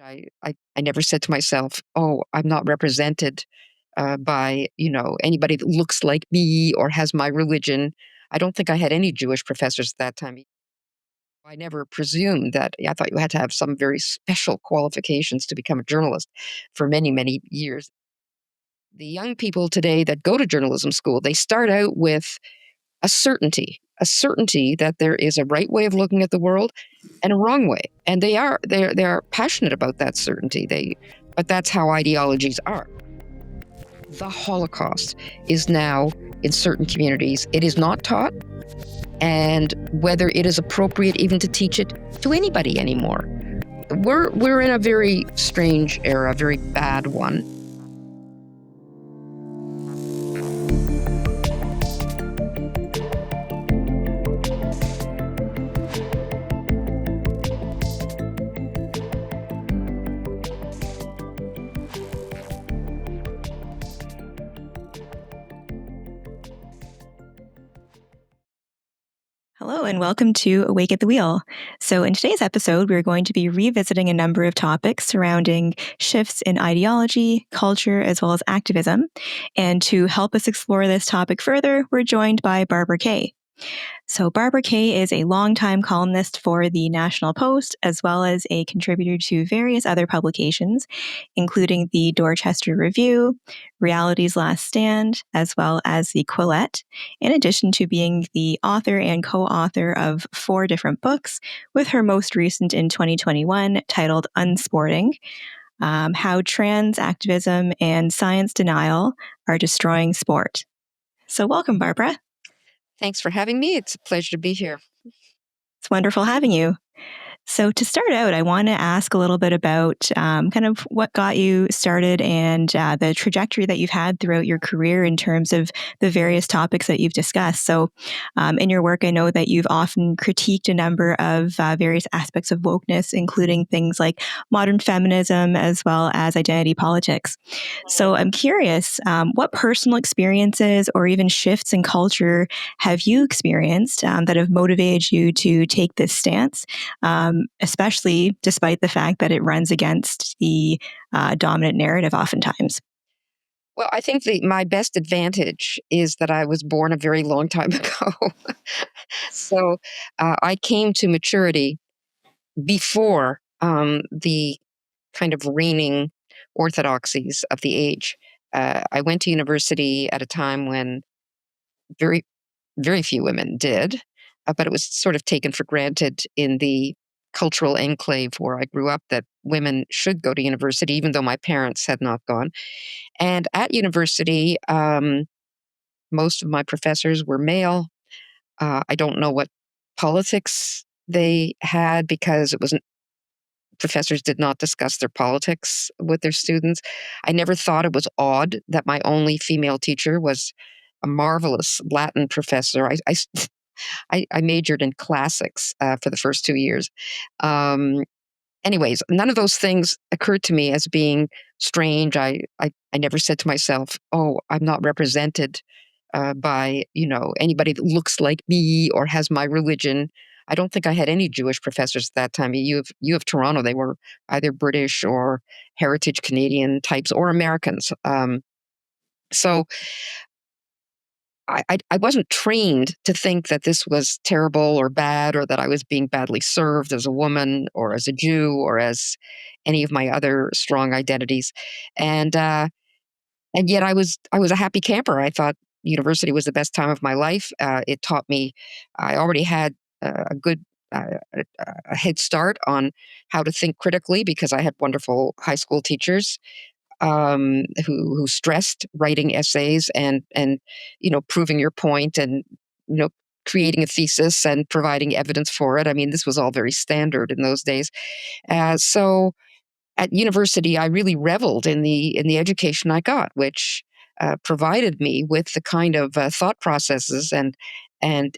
I never said to myself, "Oh, I'm not represented by anybody that looks like me or has my religion." I don't think I had any Jewish professors at that time. I never presumed that. I thought you had to have some very special qualifications to become a journalist for many, many years. The young people today that go to journalism school, they start out with a certainty that there is a right way of looking at the world and a wrong way. And they are passionate about that certainty. But that's how ideologies are. The Holocaust is now in certain communities. It is not taught, and whether it is appropriate even to teach it to anybody anymore. We're in a very strange era, a very bad one. Hello and welcome to Awake at the Wheel. So in today's episode, we're going to be revisiting a number of topics surrounding shifts in ideology, culture, as well as activism. And to help us explore this topic further, we're joined by Barbara Kay. So Barbara Kay is a longtime columnist for the National Post, as well as a contributor to various other publications, including the Dorchester Review, Reality's Last Stand, as well as the Quillette, in addition to being the author and co-author of 4 different books, with her most recent in 2021 titled Unsporting, How Trans Activism and Science Denial Are Destroying Sport. So welcome, Barbara. Thanks for having me. It's a pleasure to be here. It's wonderful having you. So to start out, I want to ask a little bit about kind of what got you started and the trajectory that you've had throughout your career in terms of the various topics that you've discussed. So in your work, I know that you've often critiqued a number of various aspects of wokeness, including things like modern feminism as well as identity politics. So I'm curious, what personal experiences or even shifts in culture have you experienced that have motivated you to take this stance? Especially despite the fact that it runs against the dominant narrative oftentimes. Well, I think my best advantage is that I was born a very long time ago. So I came to maturity before the kind of reigning orthodoxies of the age. I went to university at a time when very, very few women did, but it was sort of taken for granted in the cultural enclave where I grew up that women should go to university, even though my parents had not gone. And at university, most of my professors were male. I don't know what politics they had because professors did not discuss their politics with their students. I never thought it was odd that my only female teacher was a marvelous Latin professor. I majored in classics for the first 2 years. Anyways, none of those things occurred to me as being strange. I never said to myself, "Oh, I'm not represented by anybody that looks like me or has my religion." I don't think I had any Jewish professors at that time. U of Toronto, they were either British or heritage Canadian types or Americans. So I wasn't trained to think that this was terrible or bad or that I was being badly served as a woman or as a Jew or as any of my other strong identities. And yet I was a happy camper. I thought university was the best time of my life. It taught me. I already had a good a head start on how to think critically because I had wonderful high school teachers who stressed writing essays and proving your point and you know creating a thesis and providing evidence for it. I mean, this was all very standard in those days. So at university, I really reveled in the education I got, which provided me with the kind of thought processes and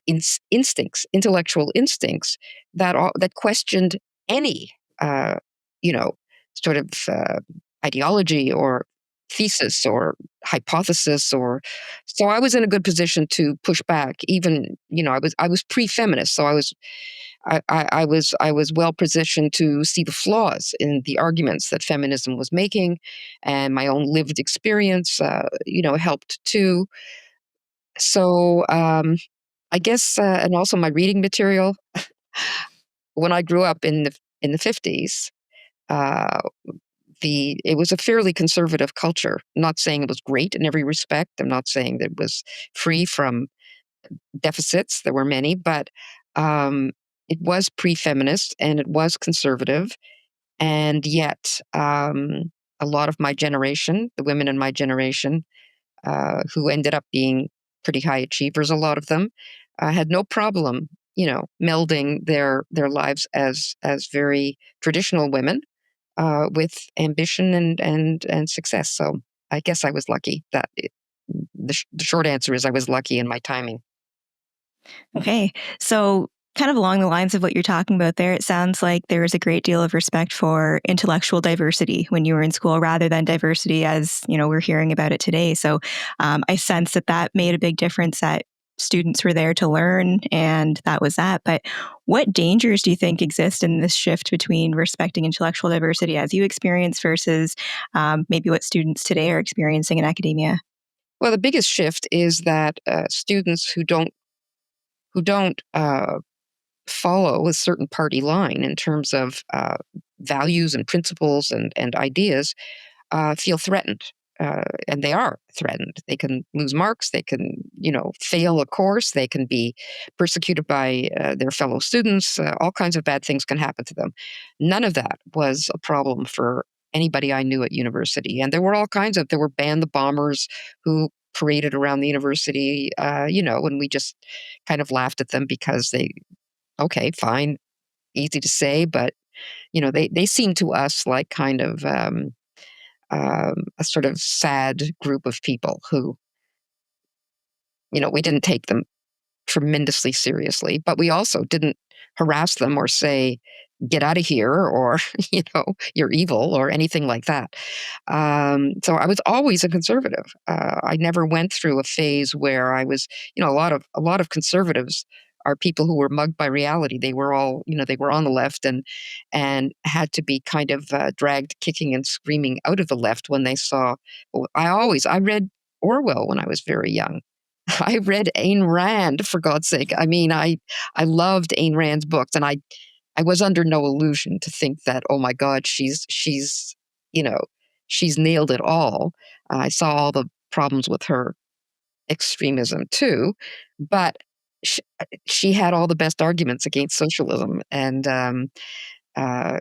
instincts, intellectual instincts that questioned any you know sort of ideology or thesis or hypothesis. Or so I was in a good position to push back. Even I was pre-feminist, so I was I was well positioned to see the flaws in the arguments that feminism was making, and my own lived experience, helped too. So I guess, and also my reading material. When I grew up in the 50s, uh, it was a fairly conservative culture. I'm not saying it was great in every respect. I'm not saying that it was free from deficits. There were many, but um, it was pre-feminist and it was conservative. And yet, a lot of my generation, the women in my generation, who ended up being pretty high achievers, a lot of them, had no problem, melding their lives as very traditional women with ambition and success. So I guess I was lucky. The short answer is I was lucky in my timing. Okay. So, kind of along the lines of what you're talking about there, it sounds like there was a great deal of respect for intellectual diversity when you were in school rather than diversity as, we're hearing about it today. So, I sense that made a big difference, that students were there to learn and that was that. But what dangers do you think exist in this shift between respecting intellectual diversity as you experience versus maybe what students today are experiencing in academia? Well, the biggest shift is that students who don't follow a certain party line in terms of values and principles and ideas feel threatened. And they are threatened. They can lose marks. They can, fail a course. They can be persecuted by their fellow students. All kinds of bad things can happen to them. None of that was a problem for anybody I knew at university. And there were there were ban the bombers who paraded around the university, and we just kind of laughed at them because okay, fine, easy to say, but, they seem to us like kind of, a sort of sad group of people who, we didn't take them tremendously seriously, but we also didn't harass them or say, get out of here, or, you're evil or anything like that. So I was always a conservative. I never went through a phase where I was, a lot of conservatives are people who were mugged by reality. They were all, they were on the left and had to be kind of dragged kicking and screaming out of the left when they saw. I read Orwell when I was very young. I read Ayn Rand, for God's sake. I mean, I loved Ayn Rand's books, and I was under no illusion to think that, oh my God, you know, she's nailed it all. I saw all the problems with her extremism too, but she had all the best arguments against socialism, and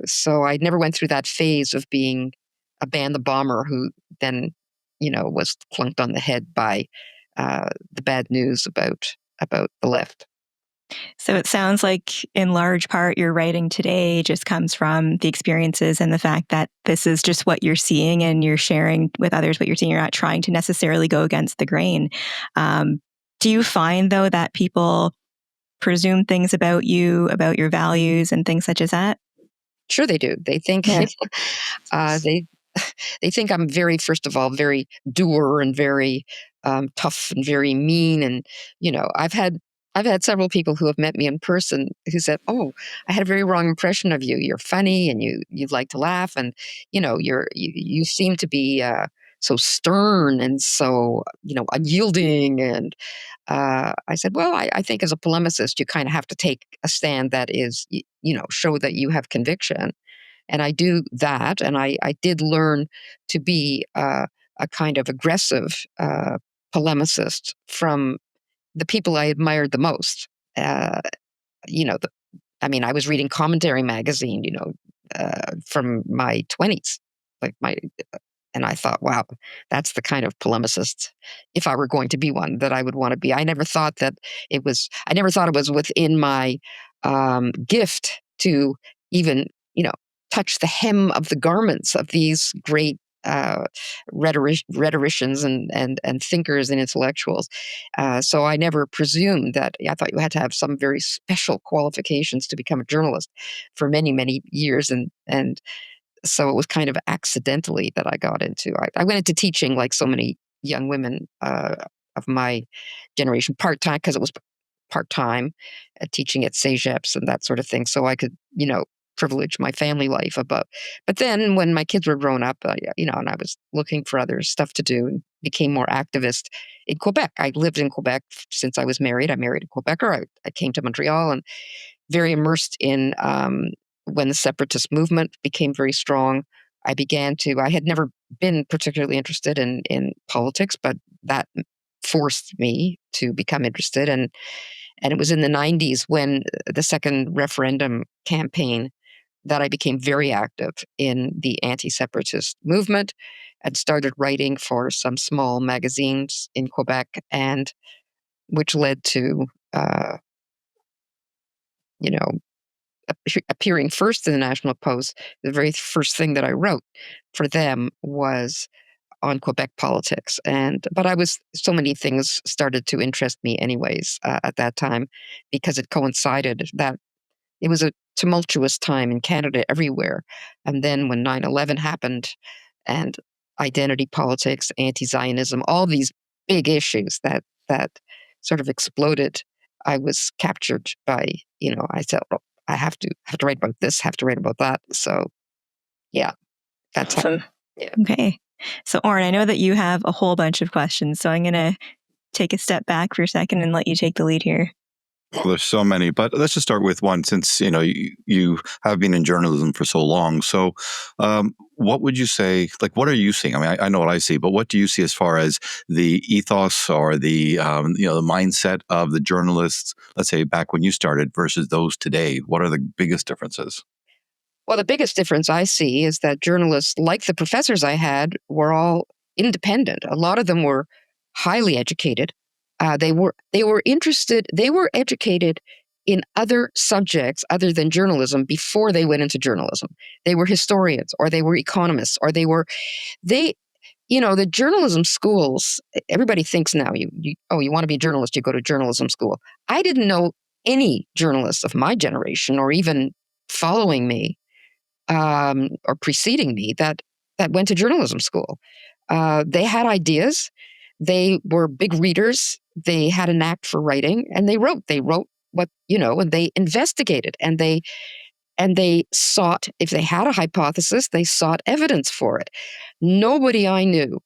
so I never went through that phase of being a ban the bomber who then, was clunked on the head by the bad news about the left. So it sounds like, in large part, your writing today just comes from the experiences and the fact that this is just what you're seeing and you're sharing with others what you're seeing. You're not trying to necessarily go against the grain. Do you find, though, that people presume things about you, about your values, and things such as that? Sure, they do. They think Yeah. they they think I'm first of all, very dour and very tough and very mean. And I've had several people who have met me in person who said, "Oh, I had a very wrong impression of you. You're funny and you like to laugh, and you seem to be so stern and so unyielding." And I said, "Well, I think as a polemicist, you kind of have to take a stand that is, show that you have conviction." And I do that, and I did learn to be a kind of aggressive polemicist from the people I admired the most. Uh, you know, the, I mean, I was reading Commentary magazine, from my 20s, like and I thought, wow, that's the kind of polemicist, if I were going to be one, that I would want to be. I never thought it was within my gift to even, you know, touch the hem of the garments of these great rhetoricians and thinkers and intellectuals. So I never presumed that. I thought you had to have some very special qualifications to become a journalist for many, many years. And so it was kind of accidentally that I got into. I went into teaching like so many young women of my generation, part time, because it was part-time, teaching at CEGEPs and that sort of thing, so I could, privilege my family life above. But then when my kids were grown up, and I was looking for other stuff to do and became more activist in Quebec. I lived in Quebec since I was married. I married a Quebecer. I came to Montreal and very immersed in when the separatist movement became very strong. I had never been particularly interested in politics, but that forced me to become interested. And it was in the 90s when the second referendum campaign that I became very active in the anti-separatist movement and started writing for some small magazines in Quebec, and which led to, you know, appearing first in the National Post. The very first thing that I wrote for them was on Quebec politics. But so many things started to interest me anyways at that time, because it coincided that it was a tumultuous time in Canada everywhere. And then when 9/11 happened, and identity politics, anti-Zionism, all these big issues that sort of exploded, I was captured by, I said, "Well, I have to write about this, have to write about that." So yeah, that's how. Awesome. Yeah. Okay. So, Oren, I know that you have a whole bunch of questions, so I'm going to take a step back for a second and let you take the lead here. Well, there's so many, but let's just start with one, since you have been in journalism for so long. So, what would you say? Like, what are you seeing? I mean, I know what I see, but what do you see as far as the ethos or the the mindset of the journalists? Let's say back when you started versus those today. What are the biggest differences? Well, the biggest difference I see is that journalists, like the professors I had, were all independent. A lot of them were highly educated. They were interested. They were educated in other subjects other than journalism before they went into journalism. They were historians, or they were economists, or they. The journalism schools. Everybody thinks now, you want to be a journalist, you go to journalism school. I didn't know any journalists of my generation, or even following me, or preceding me, that went to journalism school. They had ideas. They were big readers. They had a knack for writing, and they wrote. They wrote and they investigated, and they sought. If they had a hypothesis, they sought evidence for it. Nobody I knew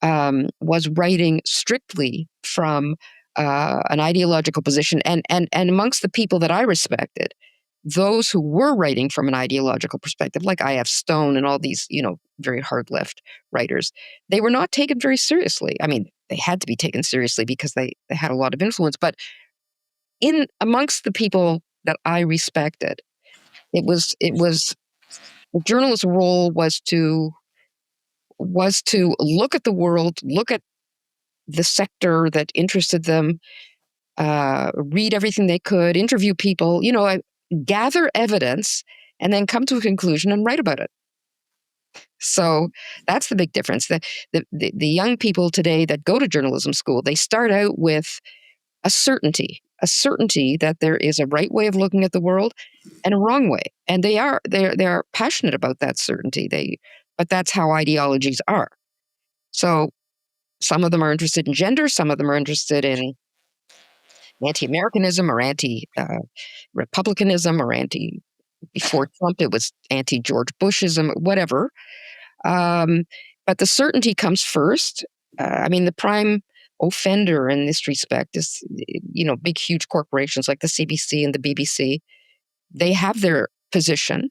was writing strictly from an ideological position, and amongst the people that I respected, those who were writing from an ideological perspective, like I.F. Stone and all these, very hard left writers, they were not taken very seriously. I mean, they had to be taken seriously because they had a lot of influence. But in amongst the people that I respected, the journalist's role was to look at the world, look at the sector that interested them, read everything they could, interview people, gather evidence, and then come to a conclusion and write about it. So that's the big difference. The young people today that go to journalism school, they start out with a certainty that there is a right way of looking at the world and a wrong way, and they're passionate about that certainty. But that's how ideologies are. So some of them are interested in gender, some of them are interested in anti-Americanism, or anti-Republicanism, or before Trump, it was anti-George Bushism, whatever. But the certainty comes first. The prime offender in this respect is, big, huge corporations like the CBC and the BBC. They have their position,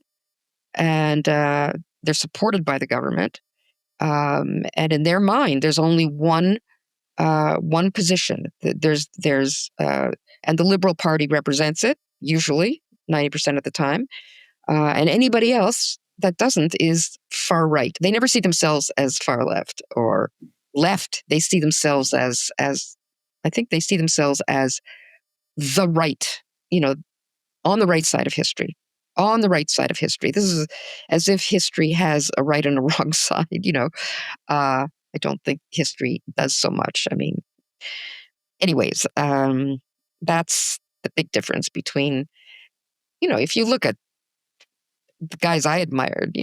and they're supported by the government. And in their mind, there's only one position. And the Liberal Party represents it, usually 90% of the time. And anybody else that doesn't is far right. They never see themselves as far left or left. They see themselves as I think they see themselves as the right, on the right side of history. On the right side of history. This is as if history has a right and a wrong side, I don't think history does so much. Anyways, that's the big difference between, if you look at the guys I admired,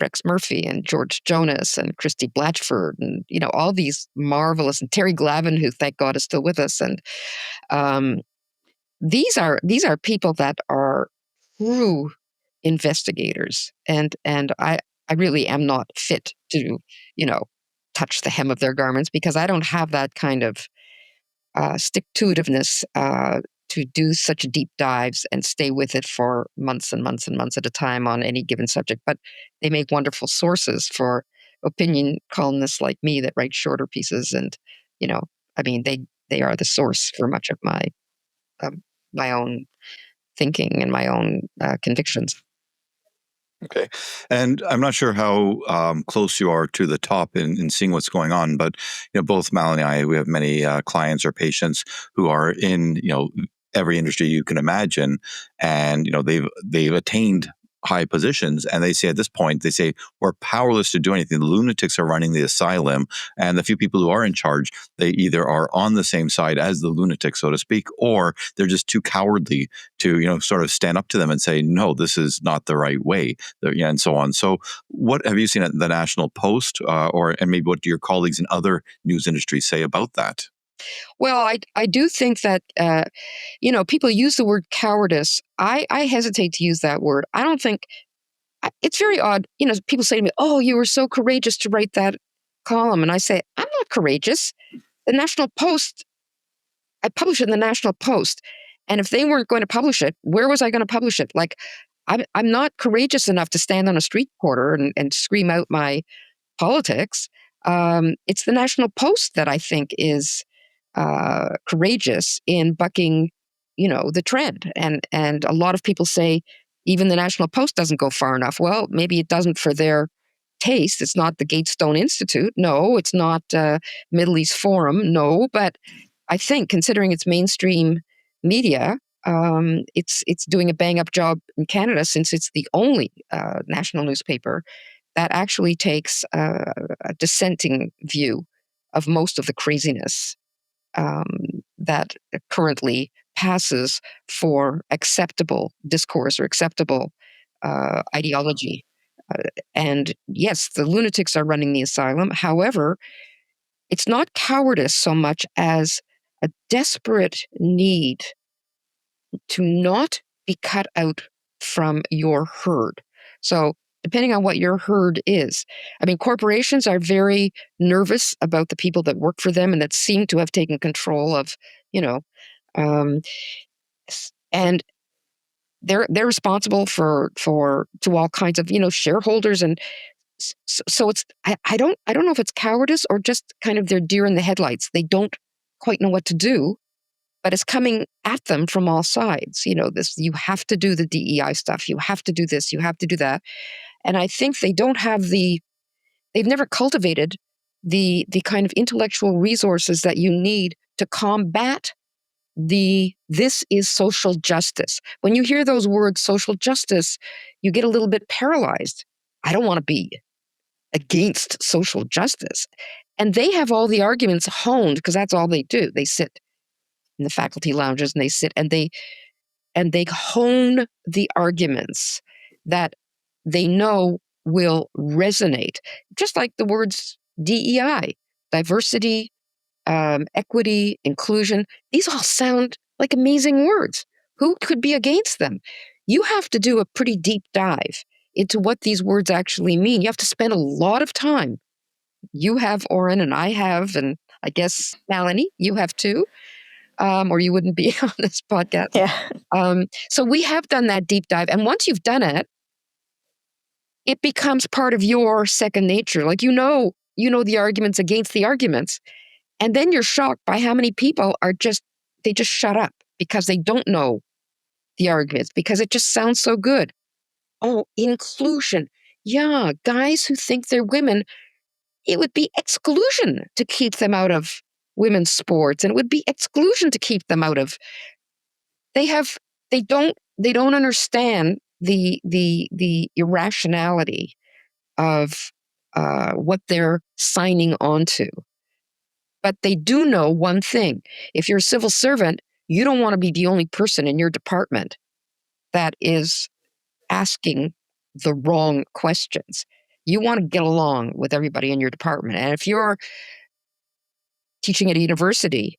Rex Murphy and George Jonas and Christy Blatchford and, all these marvelous, and Terry Glavin, who, thank God, is still with us. And these are people that are true investigators, and I really am not fit to, touch the hem of their garments, because I don't have that kind of stick-to-itiveness to do such deep dives and stay with it for months and months and months at a time on any given subject. But they make wonderful sources for opinion columnists like me that write shorter pieces, and they are the source for much of my own thinking and my own convictions. Okay. And I'm not sure how close you are to the top in seeing what's going on, but both Malini and I, we have many clients or patients who are in every industry you can imagine, and they've attained high positions, and they say at this point, we're powerless to do anything. The lunatics are running the asylum, and the few people who are in charge, they either are on the same side as the lunatics, so to speak, or they're just too cowardly to sort of stand up to them and say, no, this is not the right way, and so on. So what have you seen at the National Post, and maybe what do your colleagues in other news industries say about that? Well, I do think that people use the word cowardice. I hesitate to use that word. I don't think it's very odd. People say to me, "Oh, you were so courageous to write that column," and I say, "I'm not courageous. The National Post. I publish it in the National Post, and if they weren't going to publish it, where was I going to publish it? Like, I'm not courageous enough to stand on a street corner and scream out my politics. It's the National Post that I think is courageous in bucking, the trend. And a lot of people say even the National Post doesn't go far enough. Well, maybe it doesn't for their taste. It's not the Gatestone Institute. No, it's not Middle East Forum. No, but I think considering it's mainstream media, it's doing a bang up job in Canada, since it's the only national newspaper that actually takes a dissenting view of most of the craziness that currently passes for acceptable discourse or acceptable ideology. And yes, the lunatics are running the asylum. However, it's not cowardice so much as a desperate need to not be cut out from your herd. So, depending on what your herd is, I mean, corporations are very nervous about the people that work for them and that seem to have taken control of, um, and they're responsible for to all kinds of shareholders, and so it's I don't know if it's cowardice or just kind of their deer in the headlights. They don't quite know what to do, but it's coming at them from all sides. This, you have to do the DEI stuff, you have to do this, you have to do that. And I think they've never cultivated the kind of intellectual resources that you need to combat this is social justice. When you hear those words, social justice, you get a little bit paralyzed. I don't want to be against social justice. And they have all the arguments honed, because that's all they do. They sit in the faculty lounges and they sit and they hone the arguments that they know will resonate. Just like the words DEI, diversity, equity, inclusion, these all sound like amazing words. Who could be against them? You have to do a pretty deep dive into what these words actually mean. You have to spend a lot of time. You have, Oren, and I have, and I guess, Malini, you have too, or you wouldn't be on this podcast. Yeah. So we have done that deep dive. And once you've done it, it becomes part of your second nature. Like, the arguments against the arguments. And then you're shocked by how many people they just shut up because they don't know the arguments, because it just sounds so good. Oh, inclusion. Yeah, guys who think they're women, it would be exclusion to keep them out of women's sports, and it would be exclusion to keep them out of. They don't understand the irrationality of what they're signing on to. But they do know one thing. If you're a civil servant, you don't want to be the only person in your department that is asking the wrong questions. You want to get along with everybody in your department. And if you're teaching at a university,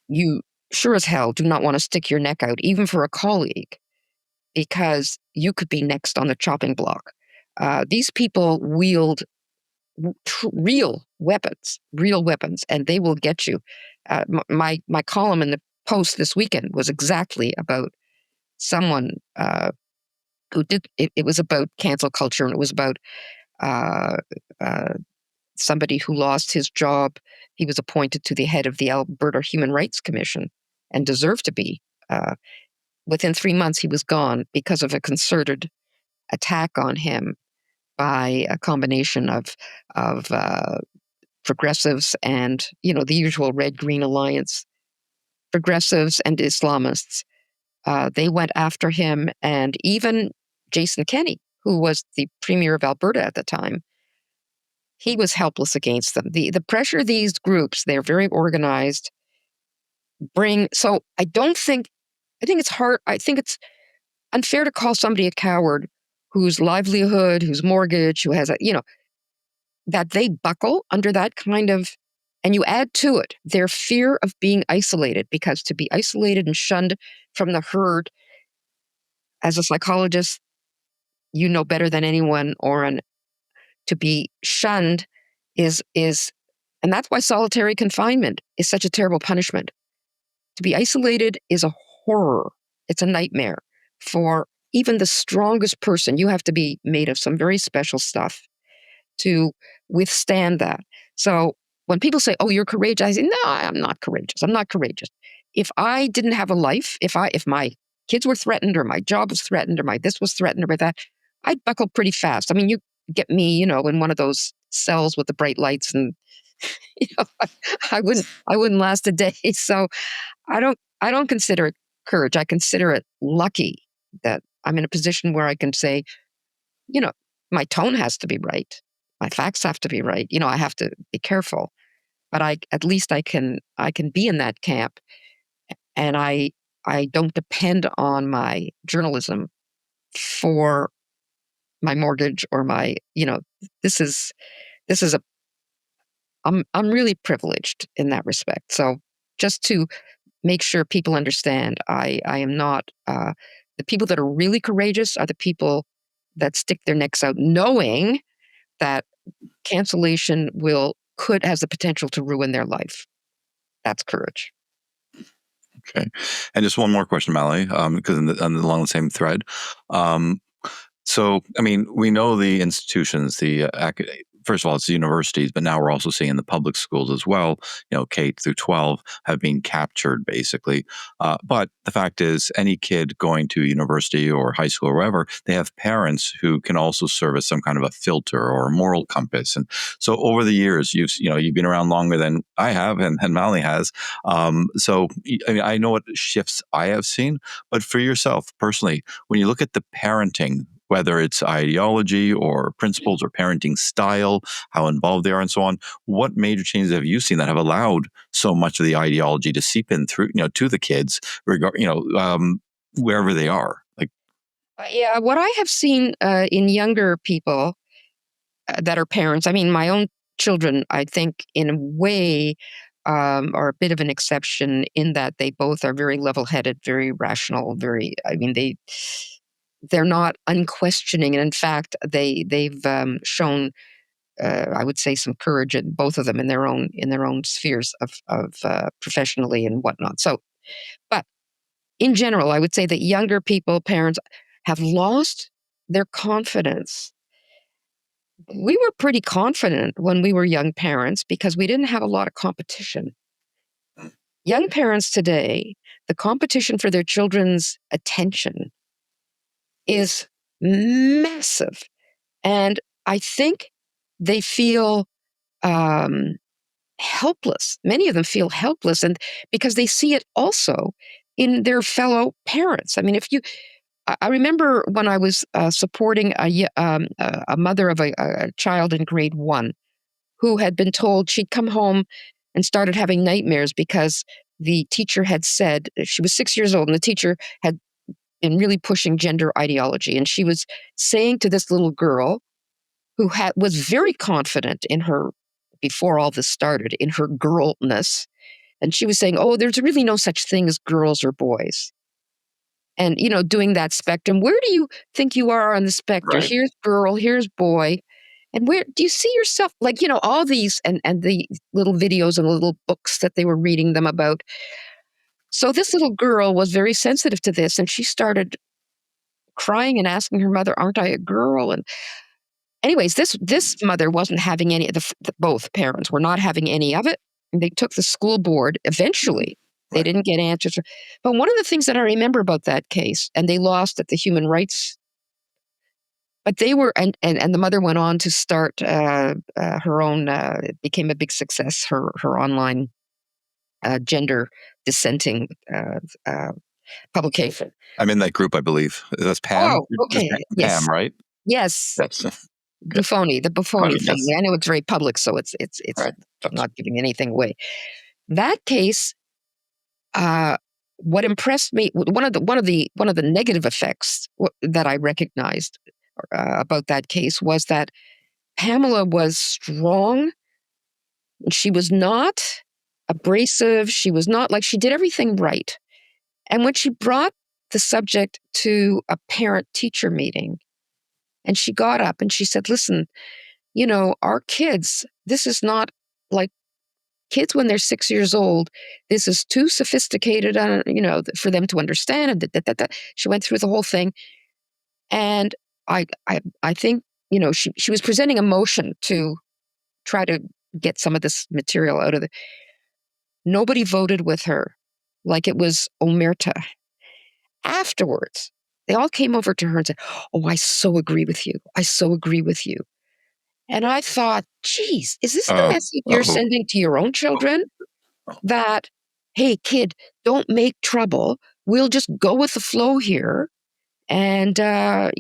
you sure as hell do not want to stick your neck out, even for a colleague, because you could be next on the chopping block. These people wield real weapons, and they will get you. My column in the Post this weekend was exactly about someone who did. It was about cancel culture, and it was about uh, uh, somebody who lost his job. He was appointed to the head of the Alberta Human Rights Commission and deserved to be. Within 3 months, he was gone because of a concerted attack on him by a combination of progressives and, the usual red-green alliance, progressives and Islamists. They went after him, and even Jason Kenney, who was the premier of Alberta at the time, he was helpless against them. The pressure these groups, they're very organized, so I think it's hard. I think it's unfair to call somebody a coward whose livelihood, whose mortgage, who has that they buckle under that kind of, and you add to it their fear of being isolated, because to be isolated and shunned from the herd, as a psychologist, you know better than anyone, Oren, to be shunned and that's why solitary confinement is such a terrible punishment. To be isolated is a horror. It's a nightmare for even the strongest person. You have to be made of some very special stuff to withstand that. So when people say, "Oh, you're courageous," I say, "No, I'm not courageous. I'm not courageous. If I didn't have a life, if my kids were threatened, or my job was threatened, or my this was threatened, or that, I'd buckle pretty fast. I mean, you get me, in one of those cells with the bright lights, and you know, I wouldn't last a day. So I don't consider it courage. I consider it lucky that I'm in a position where I can say, you know, my tone has to be right. My facts have to be right. I have to be careful, but at least I can be in that camp, and I don't depend on my journalism for my mortgage or my, this is a I'm really privileged in that respect. So just to make sure people understand, I am not the people that are really courageous are the people that stick their necks out, knowing that cancellation has the potential to ruin their life. That's courage. Okay. And just one more question, Mallory, because along the same thread. So, I mean, we know the institutions, first of all, it's the universities, but now we're also seeing the public schools as well, K through 12 have been captured, basically. But the fact is, any kid going to university or high school or wherever, they have parents who can also serve as some kind of a filter or a moral compass. And so over the years, you've been around longer than I have and Mallory has. So, I mean, I know what shifts I have seen, but for yourself personally, when you look at the parenting, whether it's ideology or principles or parenting style, how involved they are and so on, what major changes have you seen that have allowed so much of the ideology to seep in through, to the kids, wherever they are? Yeah, what I have seen in younger people that are parents, I mean, my own children, I think in a way are a bit of an exception in that they both are very level-headed, very rational, they're not unquestioning, and in fact, they've shown, I would say, some courage in both of them in their own spheres of professionally and whatnot. So, but in general, I would say that younger people, parents, have lost their confidence. We were pretty confident when we were young parents because we didn't have a lot of competition. Young parents today, the competition for their children's attention is massive. And I think they feel helpless. Many of them feel helpless, and because they see it also in their fellow parents. I mean, I remember when I was supporting a mother of a child in grade 1 who had been told she'd come home and started having nightmares because the teacher had said, she was 6 years old, and the teacher had been really pushing gender ideology. And she was saying to this little girl who was very confident in her, before all this started, in her girlness, And she was saying, oh, there's really no such thing as girls or boys. And, doing that spectrum, where do you think you are on the spectrum? Right. Here's girl, here's boy. And where do you see yourself? Like, all these and the little videos and little books that they were reading them about. So this little girl was very sensitive to this, and she started crying and asking her mother, aren't I a girl? And anyways, this mother wasn't having any of both parents were not having any of it. And they took the school board eventually. They Right. didn't get answers. But one of the things that I remember about that case, and they lost at the human rights, but they were, and the mother went on to start her own, it became a big success, her online gender dissenting publication. I'm in that group, I believe. That's Pam? Oh, okay. Yes. Pam, right? Yes. That's Buffoni, the Buffoni thing. yes. I know it's very public, so it's Right. not giving anything away. That case, what impressed me, one of the negative effects that I recognized about that case was that Pamela was strong. She was not abrasive. She was not like she did everything right. And when she brought the subject to a parent-teacher meeting, and she got up and she said, listen, our kids, this is not like kids when they're 6 years old. This is too sophisticated, for them to understand. And she went through the whole thing. And I think, she was presenting a motion to try to get some of this material out of the. Nobody voted with her like it was omerta. Afterwards, they all came over to her and said, oh, I so agree with you. I so agree with you. And I thought, geez, is this the message you're sending to your own children? That, hey, kid, don't make trouble. We'll just go with the flow here. And, and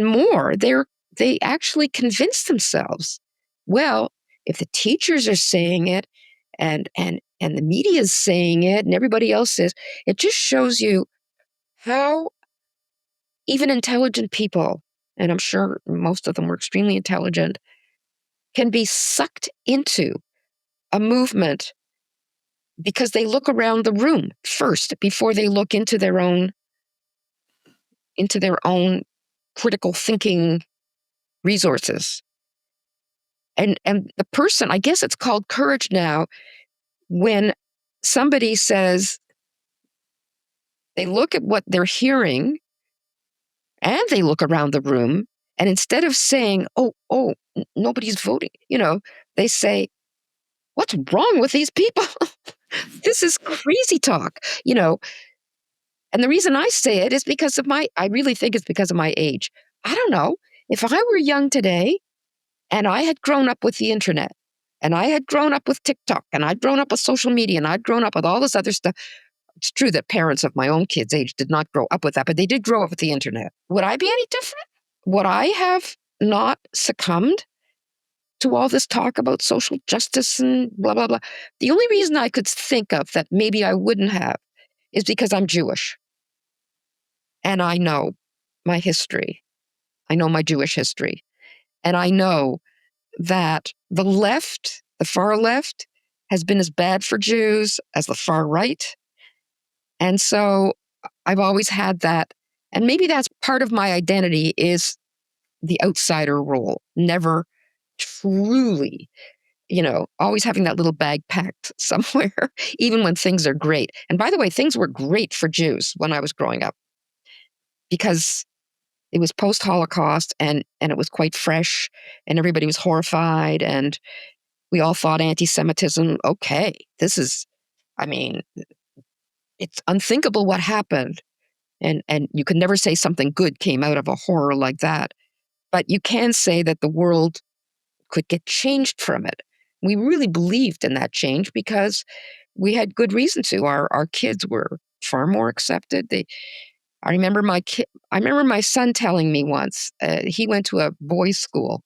more. They actually convince themselves, well, if the teachers are saying it and the media is saying it and everybody else is, it just shows you how even intelligent people, and I'm sure most of them were extremely intelligent, can be sucked into a movement because they look around the room first before they look into their own critical thinking resources. And the person, I guess it's called courage now, when somebody says they look at what they're hearing and they look around the room, and instead of saying, oh, nobody's voting, they say, what's wrong with these people? This is crazy talk, And the reason I say it is because I really think it's because of my age. I don't know. If I were young today and I had grown up with the internet and I had grown up with TikTok and I'd grown up with social media and I'd grown up with all this other stuff. It's true that parents of my own kids' age did not grow up with that, but they did grow up with the internet. Would I be any different? Would I have not succumbed to all this talk about social justice and blah, blah, blah? The only reason I could think of that maybe I wouldn't have is because I'm Jewish. And I know my history. I know my Jewish history. And I know that the left, the far left, has been as bad for Jews as the far right. And so I've always had that. And maybe that's part of my identity is the outsider role, never truly, always having that little bag packed somewhere, even when things are great. And by the way, things were great for Jews when I was growing up because it was post-Holocaust and it was quite fresh and everybody was horrified and we all thought anti-Semitism, okay, it's unthinkable what happened. And you can never say something good came out of a horror like that. But you can say that the world could get changed from it. We really believed in that change because we had good reason to. Our kids were far more accepted. I remember my son telling me once, he went to a boys' school.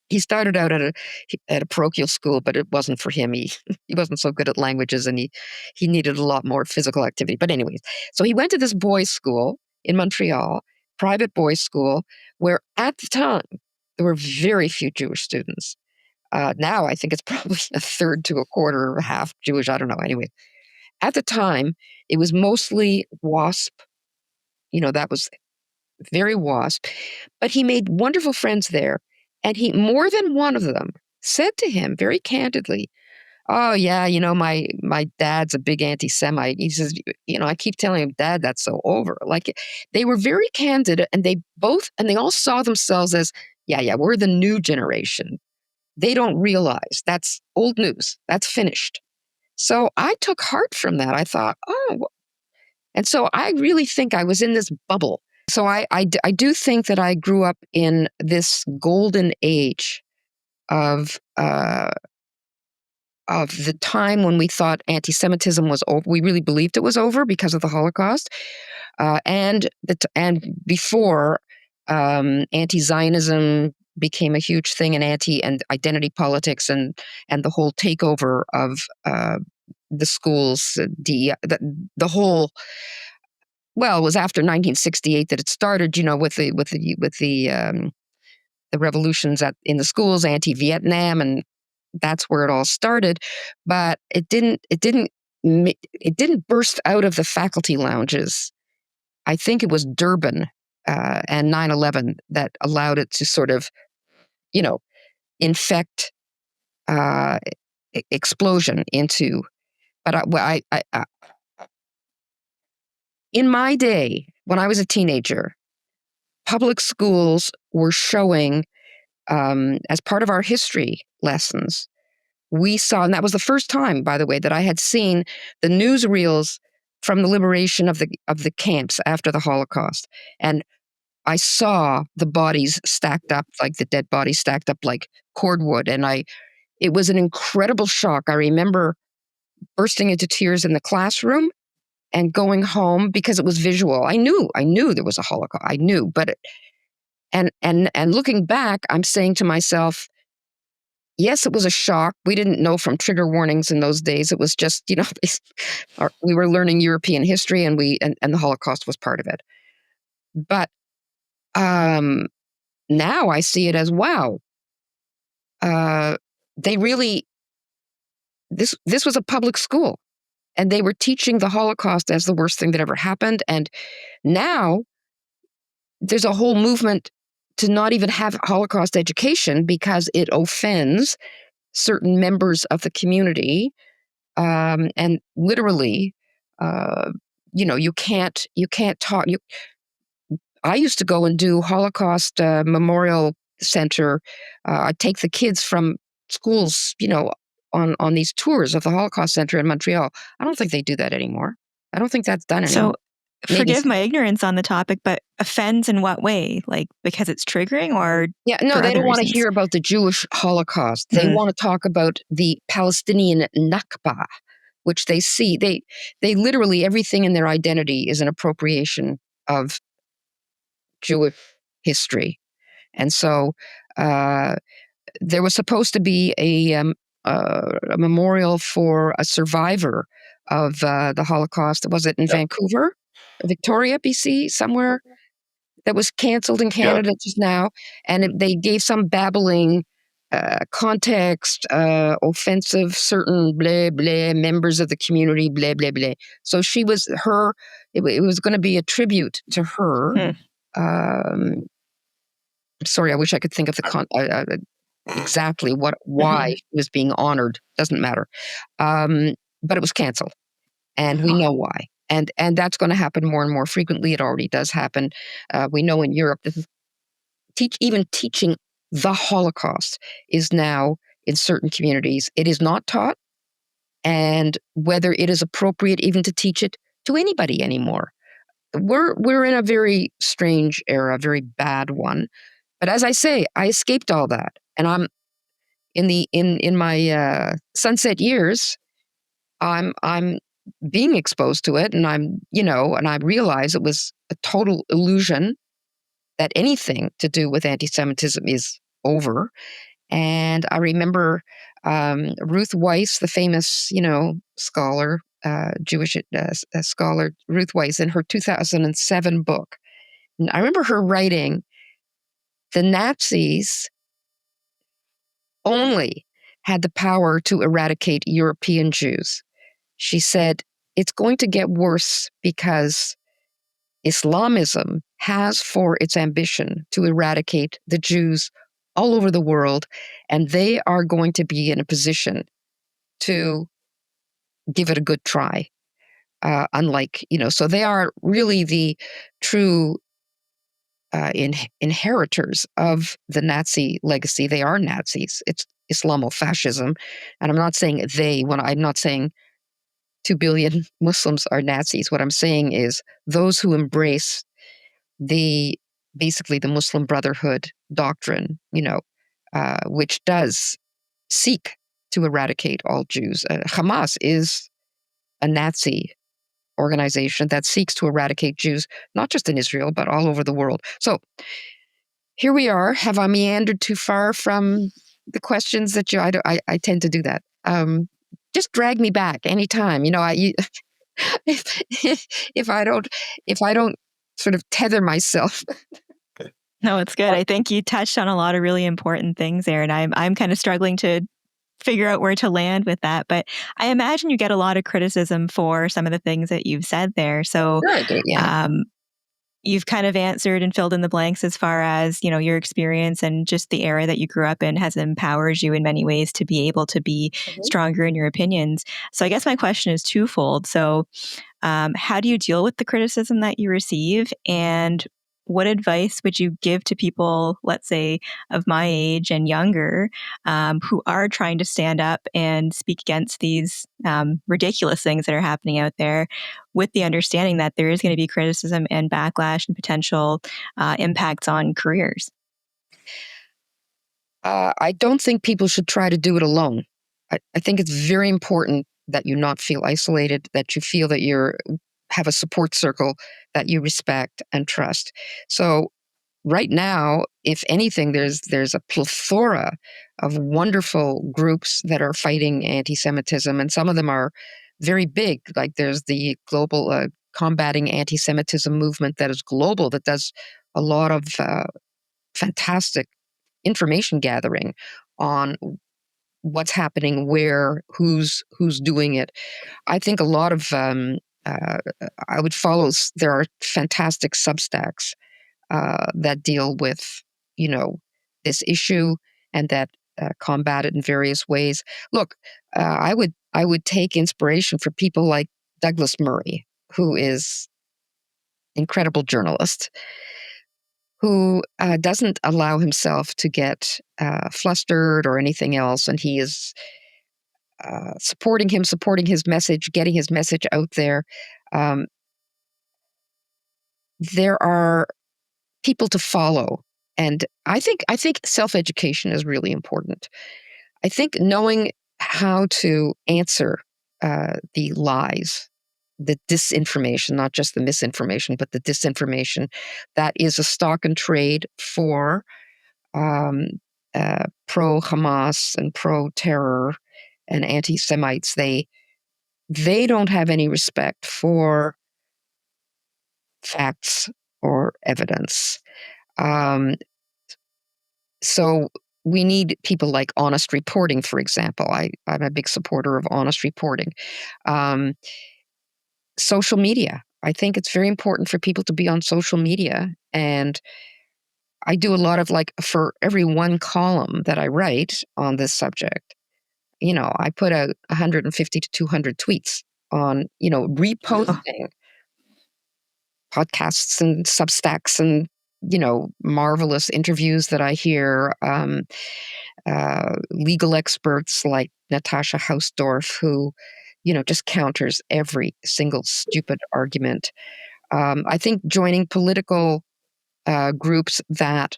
He started out at a parochial school, but it wasn't for him. He wasn't so good at languages, and he needed a lot more physical activity. But anyways, so he went to this boys' school in Montreal, private boys' school, where at the time there were very few Jewish students. Now I think it's probably a third to a quarter or half Jewish. I don't know. Anyway, at the time, it was mostly WASP. That was very WASP. But he made wonderful friends there. And more than one of them said to him very candidly, "Oh yeah, my dad's a big anti-Semite." He says, "I keep telling him, Dad, that's so over." Like, they were very candid, and they all saw themselves as, yeah, we're the new generation. They don't realize that's old news. That's finished. So I took heart from that. I thought, and so I really think I was in this bubble. So I do think that I grew up in this golden age of the time when we thought anti-Semitism was over. We really believed it was over because of the Holocaust, and before anti-Zionism became a huge thing, and and identity politics, and the whole takeover of the schools, the whole. Well, it was after 1968 that it started. The revolutions in the schools, anti-Vietnam, and that's where it all started. But it didn't burst out of the faculty lounges. I think it was Durban and 9/11 that allowed it to sort of, infect explosion into. But in my day, when I was a teenager, public schools were showing, as part of our history lessons, we saw, and that was the first time, by the way, that I had seen the newsreels from the liberation of the camps after the Holocaust. And I saw the bodies stacked up, like the dead bodies stacked up like cordwood. And it was an incredible shock. I remember bursting into tears in the classroom and going home because it was visual. I knew there was a Holocaust. I knew, but and looking back, I'm saying to myself, yes, it was a shock. We didn't know from trigger warnings in those days. It was just, we were learning European history, and the Holocaust was part of it. But now I see it as, wow, they really, this was a public school, and they were teaching the Holocaust as the worst thing that ever happened. And now there's a whole movement to not even have Holocaust education because it offends certain members of the community. And literally, you can't talk. I used to go and do Holocaust Memorial Center. I'd take the kids from schools, on these tours of the Holocaust Center in Montreal. I don't think they do that anymore. I don't think that's done anymore. So, forgive my ignorance on the topic, but offends in what way? Like, because it's triggering, or yeah, no, they don't want to hear about the Jewish Holocaust. They want to talk about the Palestinian Nakba, which they see. They literally, everything in their identity is an appropriation of Jewish history. And so there was supposed to be a memorial for a survivor of the Holocaust. Was it in Vancouver, Victoria, BC, somewhere? That was canceled in Canada just now. And they gave some babbling context, offensive, certain blah, blah, members of the community, blah, blah, blah. So it was going to be a tribute to her. Sorry, I wish I could think of the exactly why it was being honored. Doesn't matter. But it was canceled, and we know why. And that's going to happen more and more frequently. It already does happen. We know in Europe, this is even teaching the Holocaust is now in certain communities. It is not taught, and whether it is appropriate even to teach it to anybody anymore. We're in a very strange era, a very bad one. But as I say, I escaped all that, and I'm in my sunset years. I'm being exposed to it, and and I realize it was a total illusion that anything to do with anti-Semitism is over. And I remember Ruth Weiss, the famous, scholar, Jewish scholar, Ruth Weiss, in her 2007 book. And I remember her writing, the Nazis only had the power to eradicate European Jews. She said, it's going to get worse because Islamism has for its ambition to eradicate the Jews all over the world, and they are going to be in a position to give it a good try. Unlike, so they are really the true inheritors of the Nazi legacy. They are Nazis. It's Islamofascism. And I'm not saying I'm not saying 2 billion Muslims are Nazis. What I'm saying is those who embrace basically the Muslim Brotherhood doctrine, which does seek to eradicate all Jews. Hamas is a Nazi organization that seeks to eradicate Jews, not just in Israel, but all over the world. So here we are. Have I meandered too far from the questions that I tend to do that. Just drag me back anytime. If I don't sort of tether myself. No, it's good. I think you touched on a lot of really important things there, and I'm kind of struggling to figure out where to land with that. But I imagine you get a lot of criticism for some of the things that you've said there. So Sure I do, yeah. You've kind of answered and filled in the blanks as far as, your experience and just the era that you grew up in has empowered you in many ways to be able to be stronger in your opinions. So I guess my question is twofold. So how do you deal with the criticism that you receive? And what advice would you give to people, let's say, of my age and younger, who are trying to stand up and speak against these ridiculous things that are happening out there, with the understanding that there is going to be criticism and backlash and potential impacts on careers? I don't think people should try to do it alone. I think it's very important that you not feel isolated, that you feel that have a support circle that you respect and trust. So right now, if anything, there's a plethora of wonderful groups that are fighting anti-Semitism, and some of them are very big. Like there's the global combating anti-Semitism movement that is global, that does a lot of fantastic information gathering on what's happening, where, who's doing it. I think a lot of I would follow. There are fantastic Substacks that deal with, this issue and that combat it in various ways. Look, I would take inspiration from people like Douglas Murray, who is incredible journalist, who doesn't allow himself to get flustered or anything else, and he is supporting his message, getting his message out there. There are people to follow. And I think self-education is really important. I think knowing how to answer the lies, the disinformation, not just the misinformation, but the disinformation, that is a stock and trade for pro-Hamas and pro-terror and anti-Semites. They don't have any respect for facts or evidence. So we need people like honest reporting, for example. I'm a big supporter of honest reporting. Social media. I think it's very important for people to be on social media. And I do a lot of, like, for every one column that I write on this subject, I put out 150 to 200 tweets on, reposting podcasts and Substacks and, marvelous interviews that I hear. Legal experts like Natasha Hausdorff, who, just counters every single stupid argument. I think joining political groups that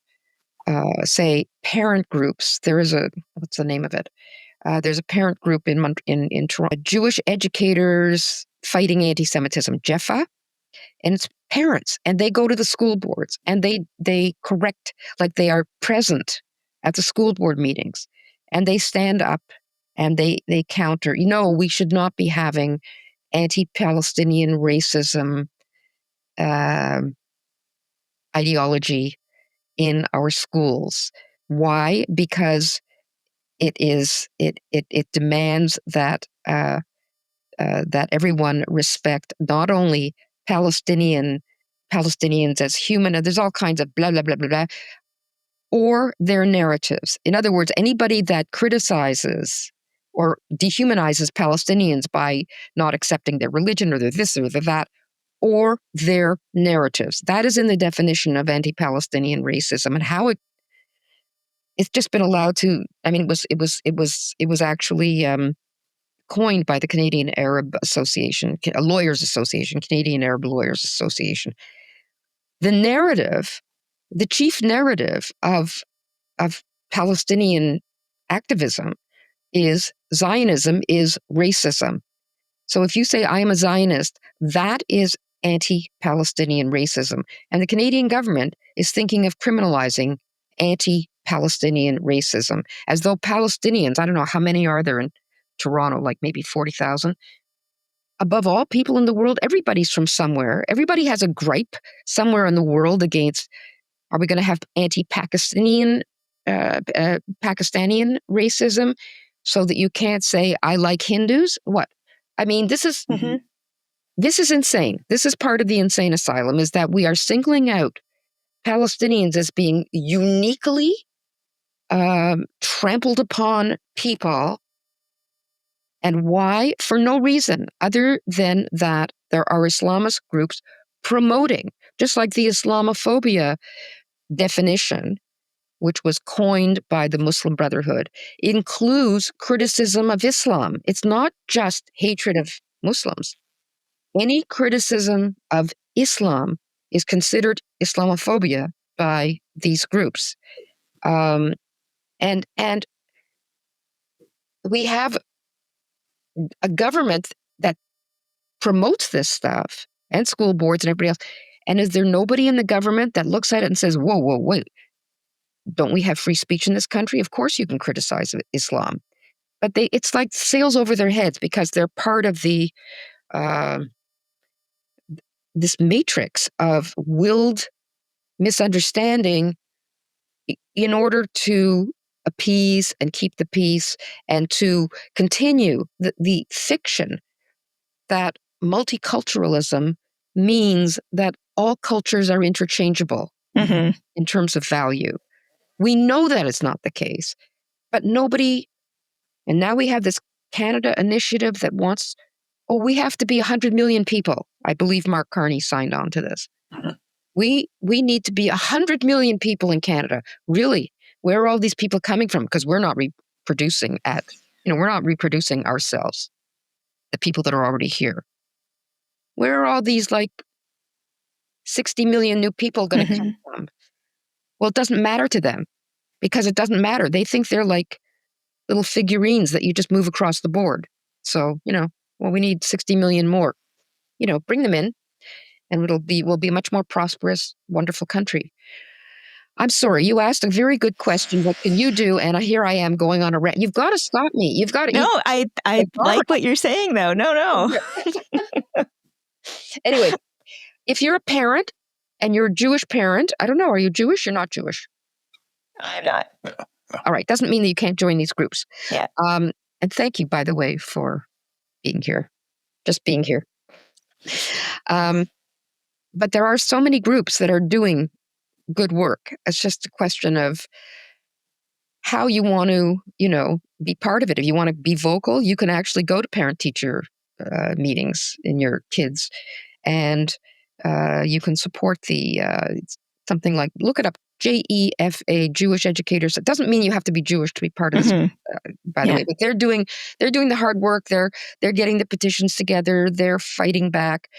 say parent groups. There is what's the name of it? There's a parent group in Toronto, Jewish educators fighting anti-Semitism, JEFA, and it's parents, and they go to the school boards and they correct, like they are present at the school board meetings, and they stand up and they counter. We should not be having anti-Palestinian racism ideology in our schools. Why? Because it demands that that everyone respect not only Palestinians as human, and there's all kinds of blah blah blah blah blah, or their narratives. In other words, anybody that criticizes or dehumanizes Palestinians by not accepting their religion or their this or their that, or their narratives. That is in the definition of anti-Palestinian racism, and how it's just been allowed to. I mean, it was actually coined by the Canadian Arab Association, a lawyers association, Canadian Arab Lawyers Association. The narrative, the chief narrative of Palestinian activism is Zionism is racism. So if you say I am a Zionist, that is anti-Palestinian racism. And the Canadian government is thinking of criminalizing anti-Palestinian racism, as though Palestinians, I don't know how many are there in Toronto, like maybe 40,000. Above all people in the world, everybody's from somewhere. Everybody has a gripe somewhere in the world against, are we going to have anti-Pakistanian Pakistani racism so that you can't say, I like Hindus? What? I mean, this is insane. This is part of the insane asylum, is that we are singling out Palestinians as being uniquely trampled upon people. And why? For no reason other than that there are Islamist groups promoting, just like the Islamophobia definition, which was coined by the Muslim Brotherhood, includes criticism of Islam. It's not just hatred of Muslims. Any criticism of Islam is considered Islamophobia by these groups. And we have a government that promotes this stuff, and school boards and everybody else. And is there nobody in the government that looks at it and says, whoa, wait, don't we have free speech in this country? Of course you can criticize Islam. But it's like sails over their heads because they're part of the this matrix of willed misunderstanding in order to appease and keep the peace and to continue the fiction that multiculturalism means that all cultures are interchangeable in terms of value. We know that it's not the case, but nobody, and now we have this Canada initiative that wants, we have to be 100 million people. I believe Mark Carney signed on to this. We need to be 100 million people in Canada. Really? Where are all these people coming from? Because we're not reproducing we're not reproducing ourselves, the people that are already here. Where are all these like 60 million new people going to come from? Well, it doesn't matter to them because it doesn't matter. They think they're like little figurines that you just move across the board. So, we need 60 million more. Bring them in and we'll be a much more prosperous, wonderful country. I'm sorry, you asked a very good question. What can you do? And here I am going on a rant. You've got to stop me. You've got to. No, I like what you're saying, though. No. Anyway, if you're a parent and you're a Jewish parent, I don't know, are you Jewish? You're not Jewish. I'm not. All right. Doesn't mean that you can't join these groups. Yeah. And thank you, by the way, for being here. Just being here. But there are so many groups that are doing good work. It's just a question of how you want to, be part of it. If you want to be vocal, you can actually go to parent-teacher meetings in your kids, and you can support the something like, look it up, JEFA, Jewish Educators. It doesn't mean you have to be Jewish to be part of this, by the way. But they're doing the hard work. They're getting the petitions together. They're fighting back.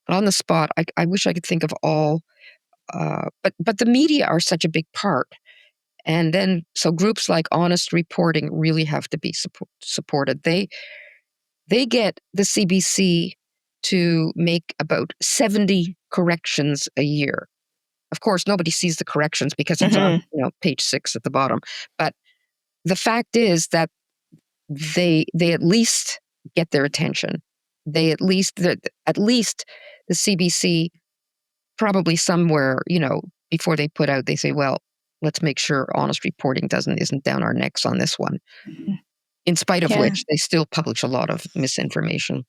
On the spot, I wish I could think of all, but the media are such a big part. And then, so groups like Honest Reporting really have to be supported. They get the CBC to make about 70 corrections a year. Of course, nobody sees the corrections because it's on page 6 at the bottom. But the fact is that they at least get their attention. They at least the CBC probably somewhere, before they put out, they say, well, let's make sure honest reporting isn't down our necks on this one. In spite of which, they still publish a lot of misinformation.